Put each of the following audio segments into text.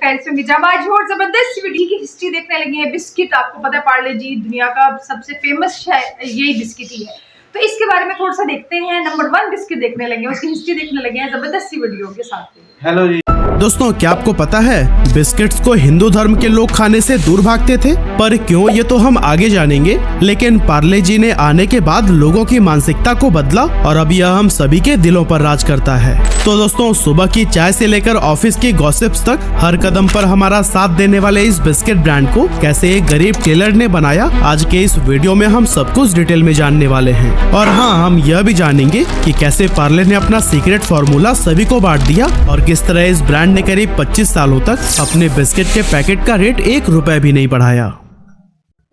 कैसे होंगे जाबाज और जबरदस्त वीडियो की हिस्ट्री देखने लगे हैं। बिस्किट आपको पता है पार्ले जी दुनिया का सबसे फेमस यही बिस्किट ही है, तो इसके बारे में थोड़ा सा देखते हैं। नंबर 1 बिस्किट देखने लगे, उसकी हिस्ट्री देखने लगे हैं जबरदस्त वीडियो के साथ। हेलो जी दोस्तों, क्या आपको पता है बिस्किट्स को हिंदू धर्म के लोग खाने से दूर भागते थे, पर क्यों ये तो हम आगे जानेंगे। लेकिन पार्ले जी ने आने के बाद लोगों की मानसिकता को बदला और अब यह हम सभी के दिलों पर राज करता है। तो दोस्तों, सुबह की चाय से लेकर ऑफिस की गॉसिप्स तक हर कदम पर हमारा साथ देने वाले इस बिस्किट ब्रांड को कैसे एक गरीब टेलर ने बनाया, आज के इस वीडियो में हम सब कुछ डिटेल में जानने वाले हैं। और हाँ, हम यह भी जानेंगे कि कैसे पार्ले ने अपना सीक्रेट फॉर्मूला सभी को बांट दिया और किस तरह इस ब्रांड ने करीब 25 सालों तक अपने बिस्किट के पैकेट का रेट 1 रुपए भी नहीं बढ़ाया।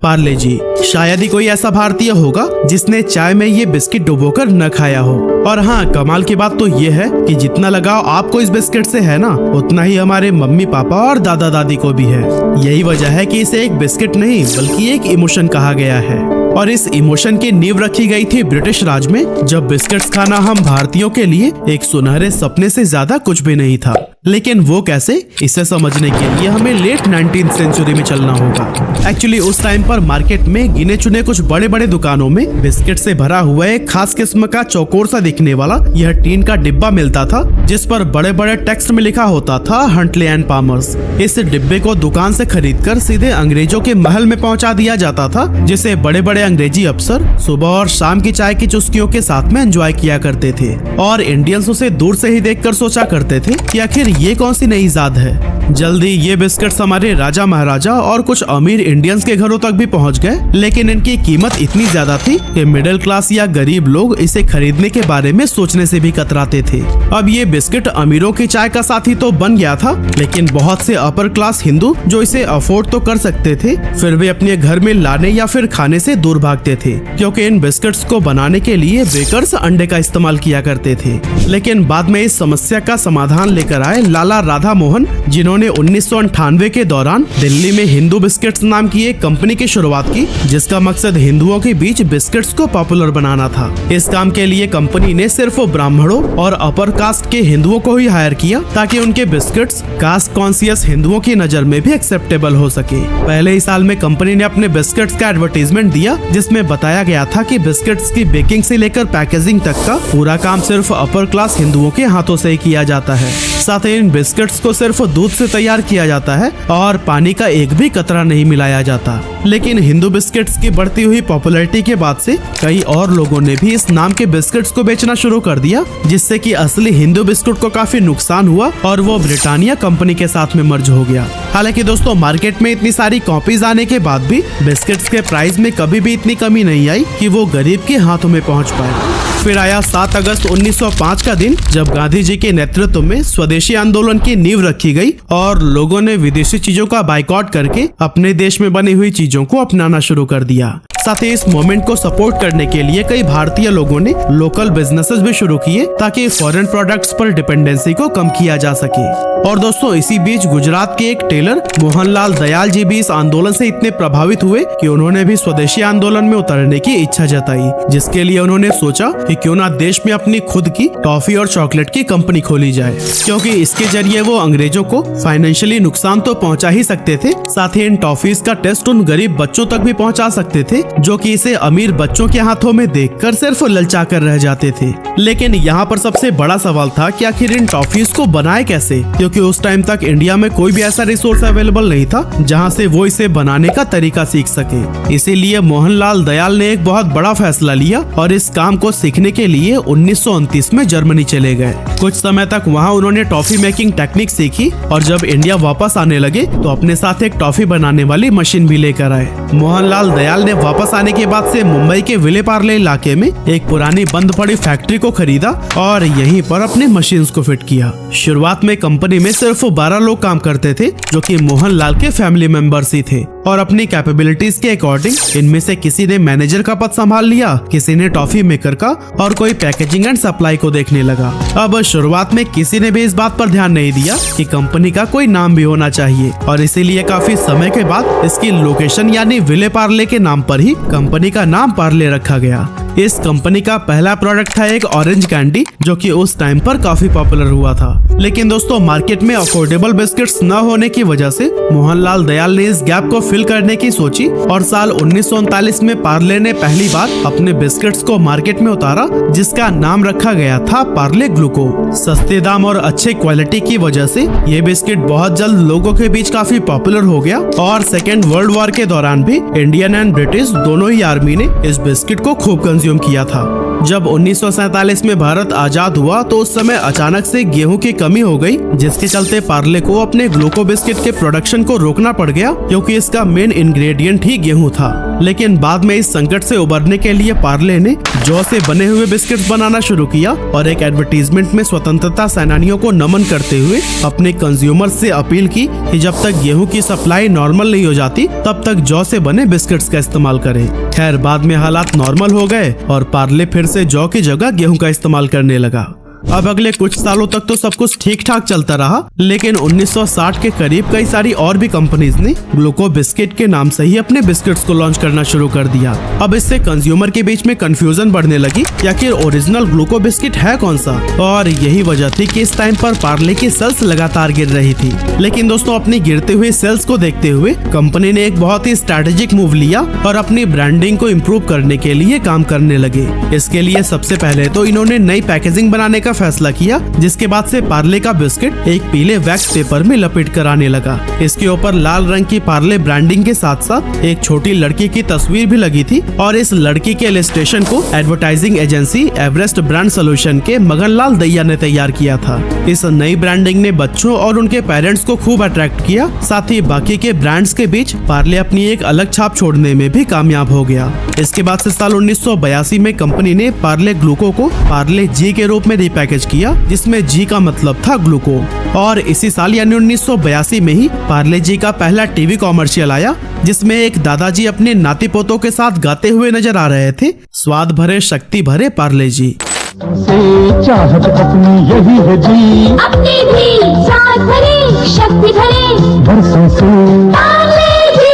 पार्ले जी, शायद ही कोई ऐसा भारतीय होगा जिसने चाय में ये बिस्किट डुबोकर न खाया हो। और हाँ, कमाल की बात तो ये है कि जितना लगाव आपको इस बिस्किट से है ना, उतना ही हमारे मम्मी पापा और दादा दादी को भी है। यही वजह है कि इसे एक बिस्किट नहीं बल्कि एक इमोशन कहा गया है। और इस इमोशन की नींव रखी गई थी ब्रिटिश राज में, जब बिस्किट्स खाना हम भारतीयों के लिए एक सुनहरे सपने से ज्यादा कुछ भी नहीं था। लेकिन वो कैसे, इसे समझने के लिए हमें लेट 19th सेंचुरी में चलना होगा। एक्चुअली उस टाइम पर मार्केट में गिने चुने कुछ बड़े बड़े दुकानों में बिस्किट से भरा हुआ एक खास किस्म का चौकोर सा दिखने वाला यह टीन का डिब्बा मिलता था, जिस पर बड़े बड़े टेक्स्ट में लिखा होता था हंटले एंड पामर्स। इस डिब्बे को दुकान से खरीदकर सीधे अंग्रेजों के महल में पहुंचा दिया जाता था, जिसे बड़े बड़े अंग्रेजी अफसर सुबह और शाम की चाय की चुस्कियों के साथ में एंजॉय किया करते थे। और इंडियंस उसे दूर से ही देखकर सोचा करते थे कि आखिर ये कौन सी नई इजाद है। जल्दी ये बिस्किट्स हमारे राजा महाराजा और कुछ अमीर इंडियंस के घरों तक भी पहुंच गए, लेकिन इनकी कीमत इतनी ज्यादा थी कि मिडिल क्लास या गरीब लोग इसे खरीदने के बारे में सोचने से भी कतराते थे। अब ये बिस्किट अमीरों की चाय का साथी तो बन गया था, लेकिन बहुत से अपर क्लास हिंदू जो इसे अफोर्ड तो कर सकते थे, फिर भी अपने घर में लाने या फिर खाने से दूर भागते थे, क्योंकि इन बिस्किट्स को बनाने के लिए बेकर्स अंडे का इस्तेमाल किया करते थे। लेकिन बाद में इस समस्या का समाधान लेकर आए लाला राधा मोहन, जिन्होंने 1998 के दौरान दिल्ली में हिंदू बिस्किट्स नाम की एक कंपनी की शुरुआत की, जिसका मकसद हिंदुओं के बीच बिस्किट्स को पॉपुलर बनाना था। इस काम के लिए कंपनी ने सिर्फ ब्राह्मणों और अपर कास्ट के हिंदुओं को ही हायर किया, ताकि उनके बिस्किट्स कास्ट कॉन्शियस हिंदुओं की नजर में भी एक्सेप्टेबल हो सके। पहले ही साल में कंपनी ने अपने बिस्किट्स का एडवर्टीजमेंट दिया, जिसमें बताया गया था कि बिस्किट्स की बेकिंग से लेकर पैकेजिंग तक का पूरा काम सिर्फ अपर क्लास हिंदुओं के हाथों से ही किया जाता है। साथ ही इन बिस्किट्स को सिर्फ दूध से तैयार किया जाता है और पानी का एक भी कतरा नहीं मिलाया जाता। लेकिन हिंदू बिस्किट्स की बढ़ती हुई पॉपुलैरिटी के बाद से कई और लोगों ने भी इस नाम के बिस्किट्स को बेचना शुरू कर दिया, जिससे कि असली हिंदू बिस्कुट को काफी नुकसान हुआ और वो ब्रिटानिया कंपनी के साथ में मर्ज हो गया। हालांकि दोस्तों, मार्केट में इतनी सारी कॉपीज आने के बाद भी बिस्किट्स के प्राइस में कभी भी इतनी कमी नहीं आई कि वो गरीब के हाथों में पहुंच पाए। फिर आया 7 अगस्त 1905 का दिन, जब गांधी जी के नेतृत्व में स्वदेशी आंदोलन की नींव रखी गई और लोगों ने विदेशी चीजों का बाइकआउट करके अपने देश में बनी हुई चीजों को अपनाना शुरू कर दिया। साथ ही इस मूवमेंट को सपोर्ट करने के लिए कई भारतीय लोगों ने लोकल बिजनेसेस भी शुरू किए, ताकि फॉरेन प्रोडक्ट्स पर डिपेंडेंसी को कम किया जा सके। और दोस्तों, इसी बीच गुजरात के एक टेलर मोहनलाल दयाल जी भी इस आंदोलन से इतने प्रभावित हुए कि उन्होंने भी स्वदेशी आंदोलन में उतरने की इच्छा जताई, जिसके लिए उन्होंने सोचा कि क्यों ना देश में अपनी खुद की टॉफी और चॉकलेट की कंपनी खोली जाए, क्योंकि इसके जरिए वो अंग्रेजों को फाइनेंशियली नुकसान तो पहुंचा ही सकते थे, साथ ही इन टॉफीज का टेस्ट उन गरीब बच्चों तक भी पहुंचा सकते थे, जो कि इसे अमीर बच्चों के हाथों में देखकर सिर्फ ललचा कर रह जाते थे। लेकिन यहाँ पर सबसे बड़ा सवाल था कि आखिर इन टॉफीज को बनाए कैसे, क्योंकि उस टाइम तक इंडिया में कोई भी ऐसा रिसोर्स अवेलेबल नहीं था जहाँ से वो इसे बनाने का तरीका सीख सके। इसीलिए मोहनलाल दयाल ने एक बहुत बड़ा फैसला लिया और इस काम को सीखने के लिए 1929 में जर्मनी चले गए। कुछ समय तक वहाँ उन्होंने टॉफी मेकिंग टेक्निक सीखी और जब इंडिया वापस आने लगे तो अपने साथ एक टॉफी बनाने वाली मशीन भी लेकर आए। मोहनलाल दयाल ने वापस आने के बाद से मुंबई के विले पार्ले इलाके में एक पुरानी बंद पड़ी फैक्ट्री को खरीदा और यहीं पर अपने मशीन्स को फिट किया। शुरुआत में कंपनी में सिर्फ 12 लोग काम करते थे, जो कि मोहनलाल के फैमिली मेंबर्स ही थे, और अपनी कैपेबिलिटीज के अकॉर्डिंग इनमें से किसी ने मैनेजर का पद संभाल लिया, किसी ने टॉफी मेकर का और कोई पैकेजिंग एंड सप्लाई को देखने लगा। अब शुरुआत में किसी ने भी इस बात पर ध्यान नहीं दिया कि कंपनी का कोई नाम भी होना चाहिए, और इसीलिए काफी समय के बाद इसकी लोकेशन यानी विले पार्ले के नाम पर ही कंपनी का नाम पार्ले रखा गया। इस कंपनी का पहला प्रोडक्ट था एक ऑरेंज कैंडी, जो कि उस टाइम पर काफी पॉपुलर हुआ था। लेकिन दोस्तों मार्केट में अफोर्डेबल बिस्किट्स न होने की वजह से मोहनलाल दयाल ने इस गैप को फिल करने की सोची और साल 1939 में पार्ले ने पहली बार अपने बिस्किट्स को मार्केट में उतारा, जिसका नाम रखा गया था पार्ले ग्लूको। सस्ते दाम और अच्छे क्वालिटी की वजह से ये बिस्किट बहुत जल्द लोगों के बीच काफी पॉपुलर हो गया और सेकेंड वर्ल्ड वॉर के दौरान भी इंडियन एंड ब्रिटिश दोनों ही आर्मी ने इस बिस्किट को खूब कंज्यूम किया था। जब 1947 में भारत आजाद हुआ तो उस समय अचानक से गेहूं की कमी हो गई, जिसके चलते पार्ले को अपने ग्लूको बिस्किट के प्रोडक्शन को रोकना पड़ गया, क्योंकि इसका मेन इंग्रेडिएंट ही गेहूं था। लेकिन बाद में इस संकट से उबरने के लिए पार्ले ने जौ से बने हुए बिस्किट्स बनाना शुरू किया और एक एडवर्टीजमेंट में स्वतंत्रता सेनानियों को नमन करते हुए अपने कंज्यूमर्स से अपील की कि जब तक गेहूं की सप्लाई नॉर्मल नहीं हो जाती तब तक जौ से बने बिस्किट्स का इस्तेमाल करें। खैर बाद में हालात नॉर्मल हो गए और पार्ले फिर से जौ की जगह गेहूं का इस्तेमाल करने लगा। अब अगले कुछ सालों तक तो सब कुछ ठीक ठाक चलता रहा, लेकिन 1960 के करीब कई सारी और भी कंपनीज ने ग्लूको बिस्किट के नाम से ही अपने बिस्किट्स को लॉन्च करना शुरू कर दिया। अब इससे कंज्यूमर के बीच में कंफ्यूजन बढ़ने लगी कि आखिर ओरिजिनल ग्लूको बिस्किट है कौन सा, और यही वजह थी कि इस टाइम पर पार्ले की सेल्स लगातार गिर रही थी। लेकिन दोस्तों अपनी गिरते हुए सेल्स को देखते हुए कंपनी ने एक बहुत ही स्ट्रैटेजिक मूव लिया और अपनी ब्रांडिंग को इम्प्रूव करने के लिए काम करने लगे। इसके लिए सबसे पहले तो इन्होंने नई पैकेजिंग बनाने का फैसला किया, जिसके बाद से पार्ले का बिस्किट एक पीले वैक्स पेपर में लपेट कर आने लगा। इसके ऊपर लाल रंग की पार्ले ब्रांडिंग के साथ साथ एक छोटी लड़की की तस्वीर भी लगी थी और इस लड़की के इलस्ट्रेशन को advertising agency Everest brand solution के मगनलाल दहिया ने तैयार किया था। इस नई ब्रांडिंग ने बच्चों और उनके पेरेंट्स को खूब अट्रैक्ट किया, साथ ही बाकी के ब्रांड्स के बीच पार्ले अपनी एक अलग छाप छोड़ने में भी कामयाब हो गया। इसके बाद से साल 1982 में कंपनी ने पार्ले ग्लूको को पार्ले जी के रूप में पैकेज किया, जिसमें जी का मतलब था ग्लूको। और इसी साल यानी 1982 में ही पार्ले जी का पहला टीवी कॉमर्शियल आया, जिसमें एक दादाजी अपने नाती पोतों के साथ गाते हुए नजर आ रहे थे, स्वाद भरे शक्ति भरे पार्ले जी। चाहत अपनी यही है जी, अपनी भी स्वाद भरे शक्ति भरे बरसों से पार्ले जी।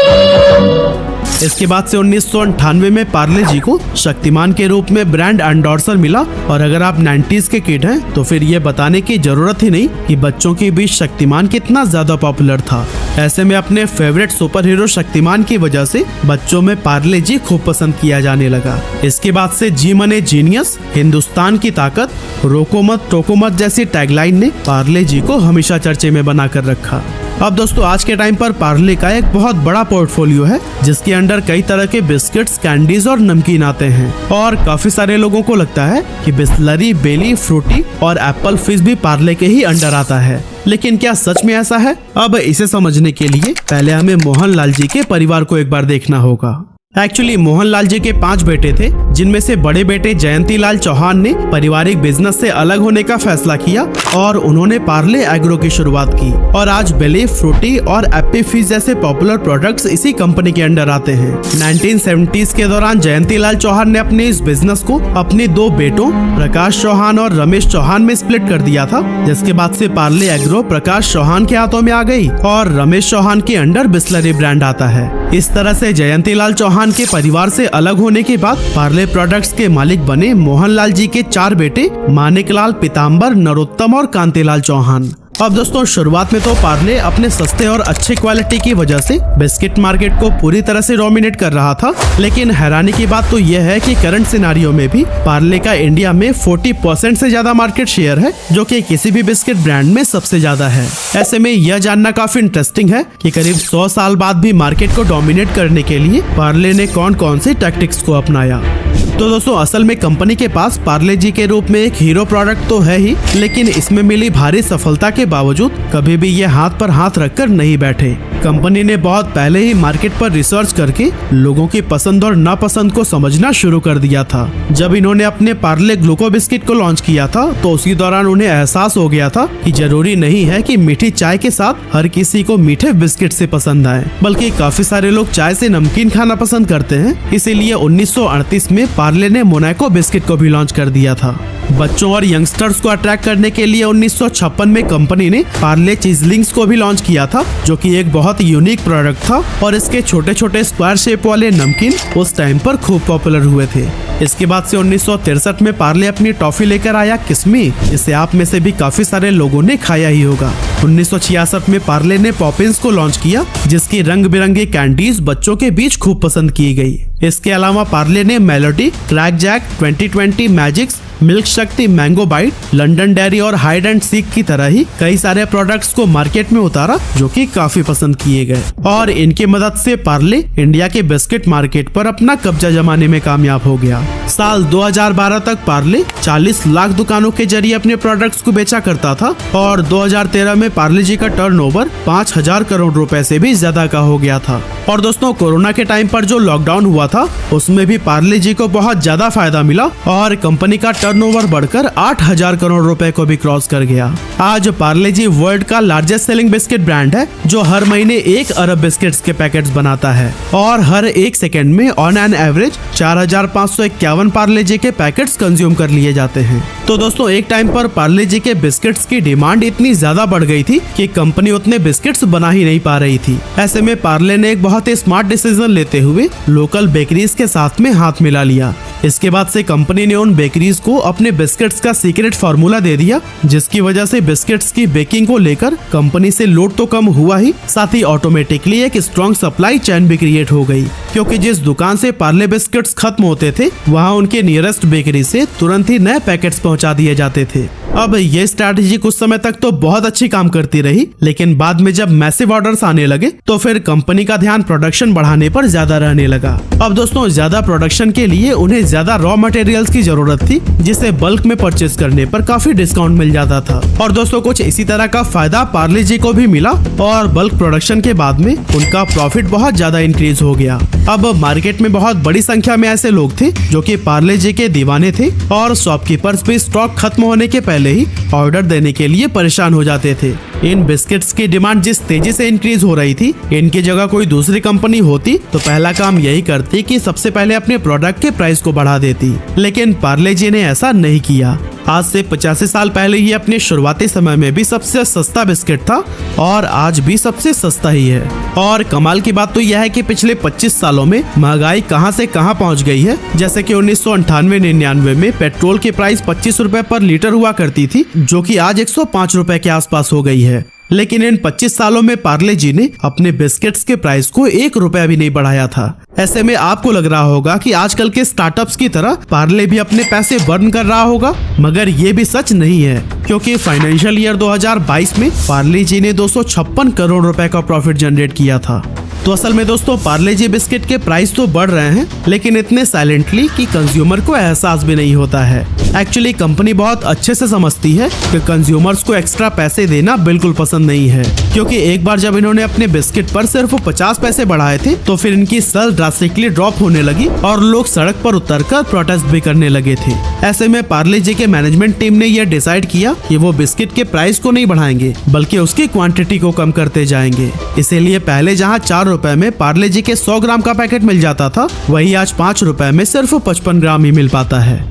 इसके बाद से 1998 में पार्ले जी को शक्तिमान के रूप में ब्रांड एंडोर्सर मिला, और अगर आप 90s के किड हैं तो फिर ये बताने की जरूरत ही नहीं कि बच्चों के बीच शक्तिमान कितना ज्यादा पॉपुलर था। ऐसे में अपने फेवरेट सुपर हीरो शक्तिमान की वजह से बच्चों में पार्ले जी खूब पसंद किया जाने लगा। इसके बाद से जी मने जीनियस, हिंदुस्तान की ताकत, रोको मत टोको मत जैसी टैगलाइन ने पार्ले जी को हमेशा चर्चे में बना कर रखा। अब दोस्तों आज के टाइम पर पार्ले का एक बहुत बड़ा पोर्टफोलियो है, जिसके अंडर कई तरह के बिस्किट्स, कैंडीज और नमकीन आते हैं, और काफी सारे लोगों को लगता है कि बिस्लरी, बेली, फ्रूटी और एप्पल फिज भी पार्ले के ही अंडर आता है। लेकिन क्या सच में ऐसा है? अब इसे समझने के लिए पहले हमें मोहनलाल जी के परिवार को एक बार देखना होगा। एक्चुअली मोहनलाल जी के 5 बेटे थे, जिनमें से बड़े बेटे जयंती लाल चौहान ने पारिवारिक बिजनेस से अलग होने का फैसला किया और उन्होंने पार्ले एग्रो की शुरुआत की, और आज बेली, फ्रूटी और एप्पी फिज जैसे पॉपुलर प्रोडक्ट्स इसी कंपनी के अंडर आते हैं। 1970s के दौरान जयंती लाल चौहान ने अपने इस बिजनेस को अपने 2 बेटों प्रकाश चौहान और रमेश चौहान में स्प्लिट कर दिया था, जिसके बाद से पार्ले एग्रो प्रकाश चौहान के हाथों में आ गई और रमेश चौहान के अंडर बिस्लरी ब्रांड आता है। इस तरह से जयंती लाल चौहान के परिवार से अलग होने के बाद पार्ले प्रोडक्ट्स के मालिक बने मोहनलाल जी के 4 बेटे मानिकलाल, पीताम्बर, नरोत्तम और कांतिलाल चौहान। अब दोस्तों शुरुआत में तो पार्ले अपने सस्ते और अच्छे क्वालिटी की वजह से बिस्किट मार्केट को पूरी तरह से डोमिनेट कर रहा था, लेकिन हैरानी की बात तो यह है कि करंट सिनारियो में भी पार्ले का इंडिया में 40% से ज्यादा मार्केट शेयर है, जो कि किसी भी बिस्किट ब्रांड में सबसे ज्यादा है। ऐसे में यह जानना काफी इंटरेस्टिंग है कि करीब 100 साल बाद भी मार्केट को डोमिनेट करने के लिए पार्ले ने कौन कौन सी टैक्टिक्स को अपनाया। तो दोस्तों असल में कंपनी के पास पार्ले जी के रूप में एक हीरो प्रोडक्ट तो है ही, लेकिन इसमें मिली भारी सफलता के बावजूद कभी भी ये हाथ पर हाथ रखकर नहीं बैठे। कंपनी ने बहुत पहले ही मार्केट पर रिसर्च करके लोगों की पसंद और नापसंद को समझना शुरू कर दिया था। जब इन्होंने अपने पार्ले ग्लूको बिस्किट को लॉन्च किया था तो उसी दौरान उन्हें एहसास हो गया था कि जरूरी नहीं है कि मीठी चाय के साथ हर किसी को मीठे बिस्किट से पसंद आए, बल्कि काफी सारे लोग चाय से नमकीन खाना पसंद करते हैं। इसीलिए 1938 में पार्ले ने मोनाको बिस्किट को भी लॉन्च कर दिया था। बच्चों और यंगस्टर्स को अट्रैक्ट करने के लिए 1956 में कंपनी ने पार्ले चीजलिंग्स को भी लॉन्च किया था, जो कि एक बहुत यूनिक प्रोडक्ट था और इसके छोटे छोटे स्क्वायर शेप वाले नमकीन उस टाइम पर खूब पॉपुलर हुए थे। इसके बाद से 1963 में पार्ले अपनी टॉफी लेकर आया किस्मी। इसे आप में से भी काफी सारे लोगों ने खाया ही होगा। 1966 में पार्ले ने पॉपिंस को लॉन्च किया, जिसकी रंग बिरंगे कैंडीज बच्चों के बीच खूब पसंद की गई। इसके अलावा पार्ले ने Melody, Crack Jack, 2020 Magix, Milk Shakti, Mango Bite, London Dairy और हाइड एंड सीक की तरह ही कई सारे प्रोडक्ट्स को मार्केट में उतारा, जो कि काफी पसंद किए गए और इनकी मदद से पार्ले इंडिया के बिस्किट मार्केट पर अपना कब्जा जमाने में कामयाब हो गया। साल 2012 तक पार्ले 40 लाख दुकानों के जरिए अपने प्रोडक्ट्स को बेचा करता था और 2013 में पार्ले जी का टर्नओवर 5000 करोड़ रुपए से भी ज्यादा का हो गया था। और दोस्तों, कोरोना के टाइम पर जो लॉकडाउन हुआ था उसमें भी पार्ले जी को बहुत ज्यादा फायदा मिला और कंपनी का टर्नओवर बढ़कर 8000 करोड़ रुपए को भी क्रॉस कर गया। आज पार्ले जी वर्ल्ड का लार्जेस्ट सेलिंग बिस्किट ब्रांड है, जो हर महीने 1 अरब बिस्किट्स के पैकेट्स बनाता है और हर 1 सेकेंड में ऑन एन एवरेज 4551 पार्ले जी के पैकेट्स कंज्यूम कर लिए जाते हैं। तो दोस्तों, एक टाइम पर पार्ले जी के बिस्किट्स की डिमांड इतनी ज्यादा बढ़ गई थी कि कंपनी उतने बिस्किट्स बना ही नहीं पा रही थी। ऐसे में पार्ले ने एक बहुत ही स्मार्ट डिसीजन लेते हुए लोकल बेकरीज के साथ में हाथ मिला लिया। इसके बाद से कंपनी ने उन बेकरीज को अपने बिस्किट्स का सीक्रेट फार्मूला दे दिया, जिसकी वजह से बिस्किट्स की बेकिंग को लेकर कंपनी से लोड तो कम हुआ ही, साथ ही ऑटोमेटिकली एक स्ट्रॉन्ग सप्लाई चेन भी क्रिएट हो गई, क्योंकि जिस दुकान से पार्ले बिस्किट्स खत्म होते थे वहाँ उनके नियरेस्ट बेकरी से तुरंत ही नए पैकेट्स पहुँचा दिए जाते थे। अब ये स्ट्रैटेजी कुछ समय तक तो बहुत अच्छी काम करती रही, लेकिन बाद में जब मैसिव ऑर्डर्स आने लगे तो फिर कंपनी का ध्यान प्रोडक्शन बढ़ाने पर ज्यादा रहने लगा। अब दोस्तों, ज्यादा प्रोडक्शन के लिए उन्हें ज्यादा रॉ मटेरियल्स की जरूरत थी, जिसे बल्क में परचेज करने पर काफी डिस्काउंट मिल जाता था। और दोस्तों, कुछ इसी तरह का फायदा पार्ले जी को भी मिला और बल्क प्रोडक्शन के बाद में उनका प्रॉफिट बहुत ज्यादा इंक्रीज हो गया। अब मार्केट में बहुत बड़ी संख्या में ऐसे लोग थे जो कि पार्ले जी के दीवाने थे और शॉपकीपर्स भी स्टॉक खत्म होने के पहले ही ऑर्डर देने के लिए परेशान हो जाते थे। इन बिस्किट्स की डिमांड जिस तेजी से इंक्रीज हो रही थी, इनकी जगह कोई दूसरी कंपनी होती तो पहला काम यही करती कि सबसे पहले अपने प्रोडक्ट के प्राइस को बढ़ा देती, लेकिन पार्ले जी ने ऐसा नहीं किया। आज से 85 साल पहले ही अपने शुरुआती समय में भी सबसे सस्ता बिस्किट था और आज भी सबसे सस्ता ही है। और कमाल की बात तो यह है कि पिछले 25 सालों में महंगाई कहां से कहां पहुंच गई है। जैसे कि 1998-99 में पेट्रोल की प्राइस 25 रुपए पर लीटर हुआ करती थी, जो कि आज 105 रुपए के आसपास हो गई है। लेकिन इन 25 सालों में पार्ले जी ने अपने बिस्किट्स के प्राइस को 1 रुपया भी नहीं बढ़ाया था। ऐसे में आपको लग रहा होगा कि आजकल के स्टार्टअप्स की तरह पार्ले भी अपने पैसे बर्न कर रहा होगा, मगर ये भी सच नहीं है, क्योंकि फाइनेंशियल ईयर 2022 में पार्ले जी ने 256 करोड़ रुपए का प्रॉफिट जनरेट किया था। तो असल में दोस्तों, पार्ले जी बिस्किट के प्राइस तो बढ़ रहे हैं, लेकिन इतने साइलेंटली कि कंज्यूमर को एहसास भी नहीं होता है। एक्चुअली कंपनी बहुत अच्छे से समझती है कि कंज्यूमर्स को एक्स्ट्रा पैसे देना बिल्कुल पसंद नहीं है, क्योंकि एक बार जब इन्होंने अपने बिस्किट पर सिर्फ 50 पैसे बढ़ाए थे तो फिर इनकी सेल ड्रास्टिकली ड्रॉप होने लगी और लोग सड़क पर उतरकर प्रोटेस्ट भी करने लगे थे। ऐसे में पार्ले जी के मैनेजमेंट टीम ने यह डिसाइड किया कि वो बिस्किट के प्राइस को नहीं बढ़ाएंगे, बल्कि उसकी क्वांटिटी को कम करते जाएंगे। इसीलिए पहले जहाँ 4 रुपए में पार्ले जी के 100 ग्राम का पैकेट मिल जाता था, वही आज 5 रुपए में सिर्फ 55 ग्राम ही मिल पाता है।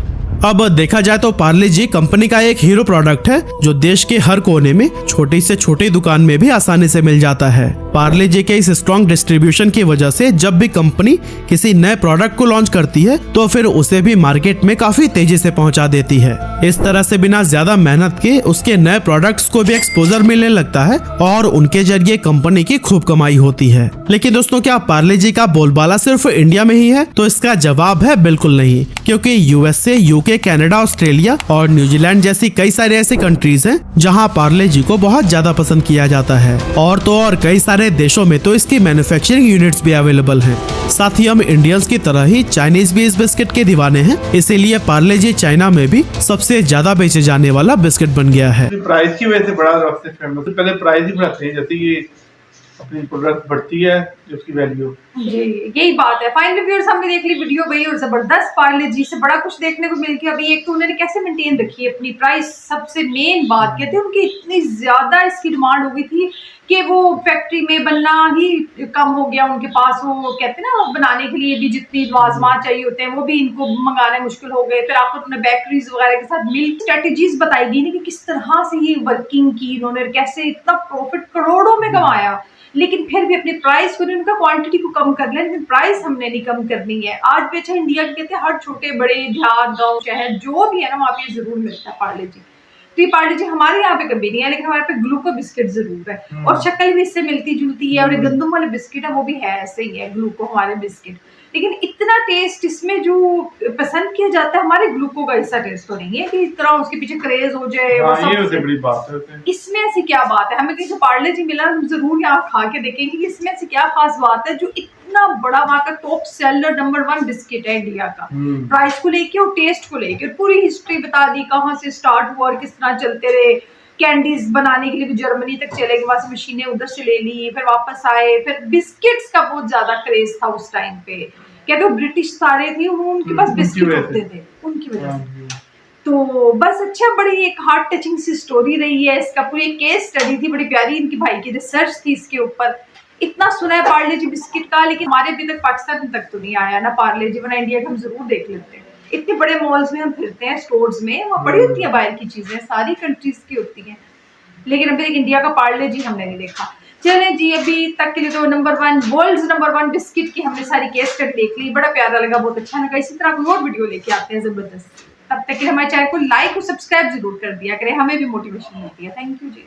अब देखा जाए तो पार्ले जी कंपनी का एक हीरो प्रोडक्ट है, जो देश के हर कोने में छोटी से छोटी दुकान में भी आसानी से मिल जाता है। पार्ले जी के इस स्ट्रॉन्ग डिस्ट्रीब्यूशन की वजह से जब भी कंपनी किसी नए प्रोडक्ट को लॉन्च करती है तो फिर उसे भी मार्केट में काफी तेजी से पहुंचा देती है। इस तरह से बिना ज्यादा मेहनत के उसके नए प्रोडक्ट्स को भी एक्सपोजर मिलने लगता है और उनके जरिए कंपनी की खूब कमाई होती है। लेकिन दोस्तों, क्या पार्ले जी का बोलबाला सिर्फ इंडिया में ही है? तो इसका जवाब है बिल्कुल नहीं, क्योंकि यूएसए, यूके, कनाडा, ऑस्ट्रेलिया और न्यूजीलैंड जैसी कई सारे ऐसे कंट्रीज हैं जहां पार्ले जी को बहुत ज्यादा पसंद किया जाता है। और तो और कई सारे देशों में तो इसकी मैन्युफैक्चरिंग यूनिट्स भी अवेलेबल हैं। साथ ही हम इंडियंस की तरह ही चाइनीज भी इस बिस्किट के दीवाने हैं, इसीलिए पार्ले जी चाइना में भी सबसे ज्यादा बेचे जाने वाला बिस्किट बन गया है। प्राइस की वजह से बड़ा फेमस, पहले प्राइस ही बढ़ाते हैं, जैसे कि अपनी प्रोडक्ट बढ़ती है उसकी वैल्यू। जी यही बात है। फाइनली व्यूअर्स हमने देख ली वीडियो भाई, और जबरदस्त पार्ले जी से बड़ा कुछ देखने को मिल गया। अभी एक तो उन्होंने कैसे मेंटेन रखी है अपनी प्राइस, सबसे मेन बात कहते हैं उनकी इतनी ज्यादा इसकी डिमांड हो गई थी कि वो फैक्ट्री में बनना ही कम हो गया उनके पास। वो कहते हैं ना बनाने के लिए भी जितनी लाजमात चाहिए होते हैं वो भी इनको मंगाने मुश्किल हो गए। फिर आपको उन्होंने बेकरीज वगैरह के साथ मिल्क स्ट्रेटेजीज बताई गई ना कि किस तरह से ये वर्किंग की इन्होंने, कैसे इतना प्रॉफिट करोड़ों में कमाया, लेकिन फिर भी अपनी प्राइस को उनका क्वांटिटी को कम कर लिया, लेकिन प्राइस हमने नहीं कम करनी है। आज भी अच्छा इंडिया के कहते हैं हर छोटे बड़े देहात गाँव शहर जो भी है ना वहाँ पे जरूर मिलता है पार्ले जी। तो ये पार्ले जी हमारे यहाँ पे कभी नहीं है, लेकिन हमारे पे ग्लूको बिस्किट जरूर है और शक्ल भी इससे मिलती जुलती है। और ये गंदम वाले बिस्किट है वो भी है ऐसे ही है ग्लूको हमारे बिस्किट, लेकिन इतना टेस्ट इसमें जो पसंद किया जाता है हमारे ग्लूको का ऐसा टेस्ट तो नहीं है कि इस तरह उसके पीछे क्रेज हो जाए। हाँ, ये सबसे बड़ी बात है। इसमें ऐसी क्या बात है, हमें कहीं से पार्ले जी मिला हम जरूर यहाँ खा के देखेंगे कि इसमें ऐसी क्या खास बात है जो इतना बड़ा वहाँ का टॉप सेलर नंबर 1 बिस्किट है इंडिया का। प्राइस को लेके और टेस्ट को लेके पूरी हिस्ट्री बता दी, कहाँ से स्टार्ट हुआ और किस तरह चलते रहे। कैंडीज बनाने के लिए भी जर्मनी तक चले गए, वहां से मशीनें उधर से ले ली, फिर वापस आए। फिर बिस्किट्स का बहुत ज्यादा क्रेज था उस टाइम पे, क्या तो ब्रिटिश सारे थे वो उनके पास बिस्किट होते थे उनकी वजह से। तो बस अच्छा बड़ी एक हार्ट टचिंग सी स्टोरी रही है इसका, पूरी केस स्टडी थी बड़ी प्यारी, इनकी भाई की रिसर्च थी इसके ऊपर। इतना सुना है पार्ले जी बिस्किट का, लेकिन हमारे अभी तक पाकिस्तान तक तो नहीं आया ना पार्ले जी, वरना इंडिया का हम जरूर देख लेते हैं। इतने बड़े मॉल्स में हम फिरते हैं, स्टोर्स में, वहाँ बड़ी होती है बाहर की चीजें, सारी कंट्रीज की होती हैं, लेकिन अभी तक इंडिया का पार्ले जी हमने नहीं देखा। चले जी अभी तक के लिए तो वर्ल्ड नंबर 1 बिस्किट की हमने सारी केस स्टडी देख ली, बड़ा प्यारा लगा, बहुत अच्छा लगा। इसी तरह कोई और वीडियो लेके आते हैं जबरदस्त। तब तक के हमारे चैनल को लाइक और सब्सक्राइब जरूर कर दिया करें, हमें भी मोटिवेशन मिलती है। Thank you ji.